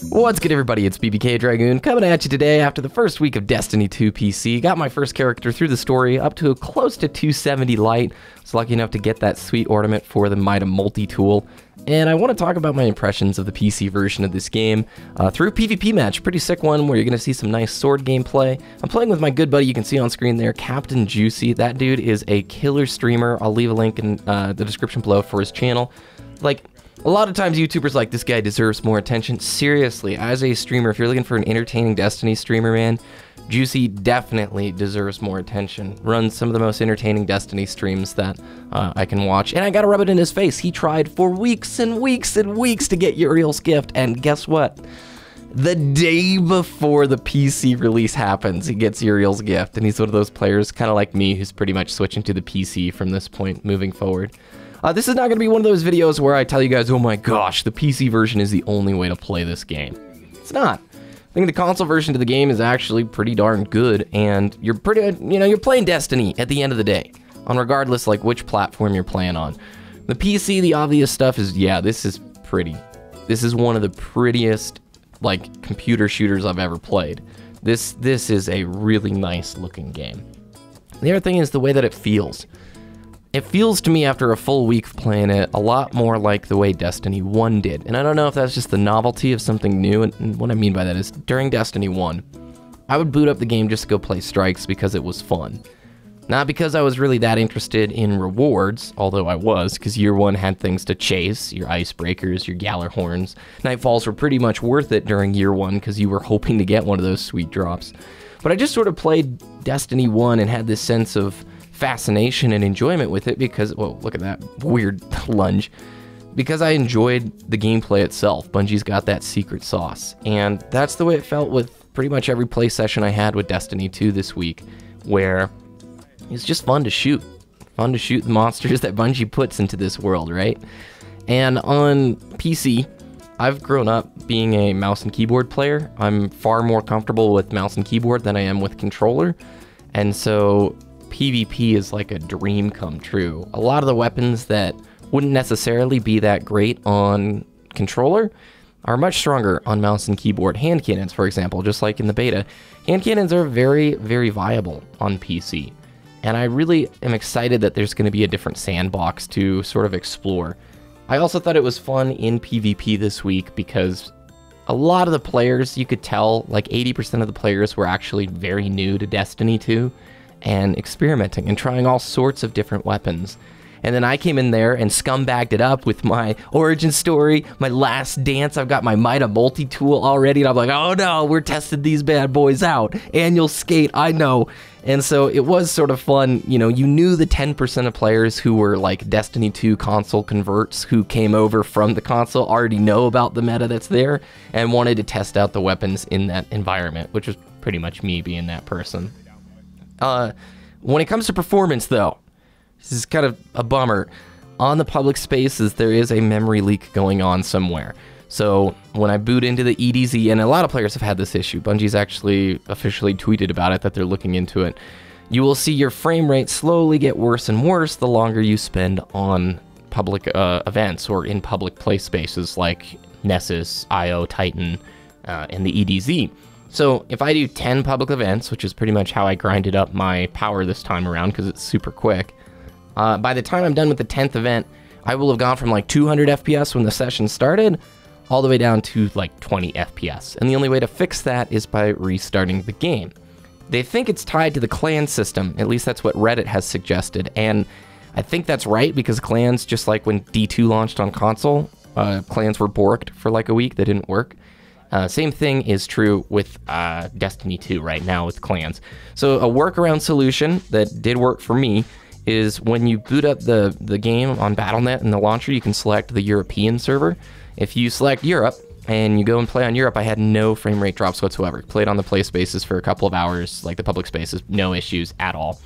What's good, everybody? It's BBKDRAGOON coming at you today after the first week of Destiny 2 PC. Got my first character through the story up to close to 270 light. Was lucky enough to get that sweet ornament for the Mida multi-tool. And I want to talk about my impressions of the PC version of this game through PvP match. Pretty sick one where you're going to see some nice sword gameplay. I'm playing with my good buddy, you can see on screen there, Captain Juicy. That dude is a killer streamer. I'll leave a link in the description below for his channel. Like, a lot of times YouTubers like, this guy deserves more attention. Seriously, as a streamer, if you're looking for an entertaining Destiny streamer, man, Juicy definitely deserves more attention. Runs some of the most entertaining Destiny streams that I can watch. And I gotta rub it in his face. He tried for weeks and weeks and weeks to get Uriel's gift, and guess what? The day before the PC release happens, he gets Uriel's gift, and he's one of those players, kind of like me, who's pretty much switching to the PC from this point moving forward. This is not going to be one of those videos where I tell you guys, oh my gosh, the PC version is the only way to play this game. It's not. I think the console version of the game is actually pretty darn good, and you're you're playing Destiny at the end of the day, on regardless like which platform you're playing on. The PC, the obvious stuff is, yeah, this is pretty. This is one of the prettiest like computer shooters I've ever played. This is a really nice looking game. The other thing is the way that it feels. It feels to me after a full week of playing it a lot more like the way Destiny 1 did. And I don't know if that's just the novelty of something new, and what I mean by that is during Destiny 1, I would boot up the game just to go play strikes because it was fun. Not because I was really that interested in rewards, although I was, because year 1 had things to chase, your icebreakers, your Gallarhorns. Nightfalls were pretty much worth it during year 1 because you were hoping to get one of those sweet drops. But I just sort of played Destiny 1 and had this sense of fascination and enjoyment with it because, well, look at that weird lunge, because I enjoyed the gameplay itself. Bungie's got that secret sauce, and that's the way it felt with pretty much every play session I had with Destiny 2 this week, where it's just fun to shoot the monsters that Bungie puts into this world, right? And on PC, I've grown up being a mouse and keyboard player. I'm far more comfortable with mouse and keyboard than I am with controller, and so PvP is like a dream come true. A lot of the weapons that wouldn't necessarily be that great on controller are much stronger on mouse and keyboard. Hand cannons, for example, just like in the beta. Hand cannons are very, very viable on PC. And I really am excited that there's going to be a different sandbox to sort of explore. I also thought it was fun in PvP this week because a lot of the players, you could tell, like 80% of the players were actually very new to Destiny 2. And experimenting and trying all sorts of different weapons. And then I came in there and scumbagged it up with my origin story, my last dance. I've got my Mida multi-tool already, and I'm like, oh no, we're testing these bad boys out. Annual skate, I know. And so it was sort of fun. You know, you knew the 10% of players who were like Destiny 2 console converts who came over from the console already know about the meta that's there and wanted to test out the weapons in that environment, which was pretty much me being that person. When it comes to performance, though, this is kind of a bummer. On the public spaces, there is a memory leak going on somewhere. So when I boot into the EDZ, and a lot of players have had this issue, Bungie's actually officially tweeted about it, that they're looking into it, you will see your frame rate slowly get worse and worse the longer you spend on public events or in public play spaces like Nessus, IO, Titan, and the EDZ. So if I do 10 public events, which is pretty much how I grinded up my power this time around because it's super quick, by the time I'm done with the 10th event, I will have gone from like 200 FPS when the session started all the way down to like 20 FPS. And the only way to fix that is by restarting the game. They think it's tied to the clan system, at least that's what Reddit has suggested, and I think that's right because clans, just like when D2 launched on console, clans were borked for like a week, they didn't work. Same thing is true with Destiny 2 right now with clans. So a workaround solution that did work for me is when you boot up the game on Battle.net in the launcher, you can select the European server. If you select Europe and you go and play on Europe, I had no frame rate drops whatsoever. Played on the play spaces for a couple of hours, like the public spaces, no issues at all.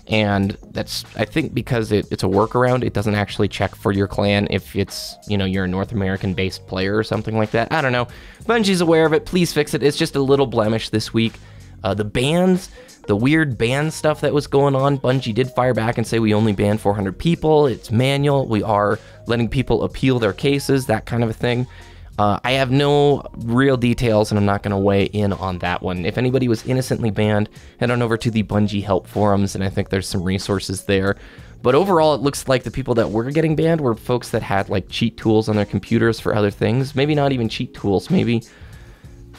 And that's, I think, because it's a workaround. It doesn't actually check for your clan if it's, you know, you're a North American-based player or something like that. I don't know. Bungie's aware of it. Please fix it. It's just a little blemish this week. The bans, the weird ban stuff that was going on, Bungie did fire back and say we only banned 400 people. It's manual. We are letting people appeal their cases, that kind of a thing. I have no real details, and I'm not going to weigh in on that one. If anybody was innocently banned, head on over to the Bungie help forums, and I think there's some resources there. But overall, it looks like the people that were getting banned were folks that had like cheat tools on their computers for other things. Maybe not even cheat tools. Maybe,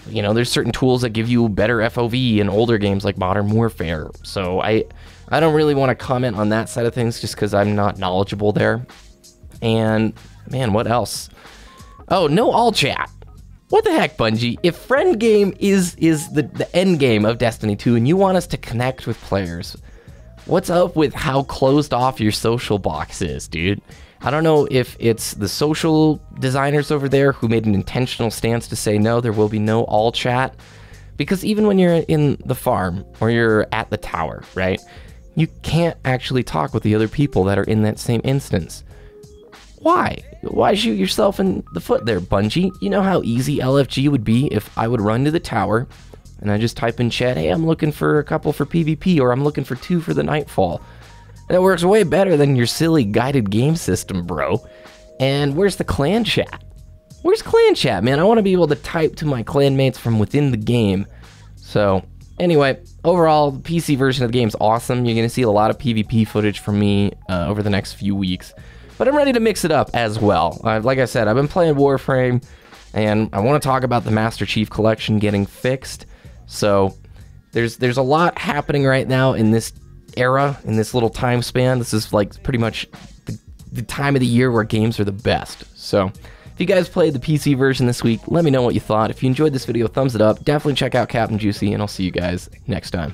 you know, there's certain tools that give you better FOV in older games like Modern Warfare. So I don't really want to comment on that side of things just because I'm not knowledgeable there. And man, what else? Oh, no all chat. What the heck, Bungie? If friend game is the end game of Destiny 2 and you want us to connect with players, what's up with how closed off your social box is, dude? I don't know if it's the social designers over there who made an intentional stance to say, no, there will be no all chat. Because even when you're in the farm or you're at the tower, right? You can't actually talk with the other people that are in that same instance. Why? Why shoot yourself in the foot there, Bungie? You know how easy LFG would be if I would run to the tower and I just type in chat, hey, I'm looking for a couple for PvP, or I'm looking for 2 for the Nightfall. And it works way better than your silly guided game system, bro. And where's the clan chat? Where's clan chat, man? I want to be able to type to my clanmates from within the game. So, anyway, overall, the PC version of the game is awesome. You're going to see a lot of PvP footage from me over the next few weeks. But I'm ready to mix it up as well. Like I said, I've been playing Warframe, and I want to talk about the Master Chief Collection getting fixed. So there's a lot happening right now in this era, in this little time span. This is like pretty much the time of the year where games are the best. So if you guys played the PC version this week, let me know what you thought. If you enjoyed this video, thumbs it up. Definitely check out Captain Juicy, and I'll see you guys next time.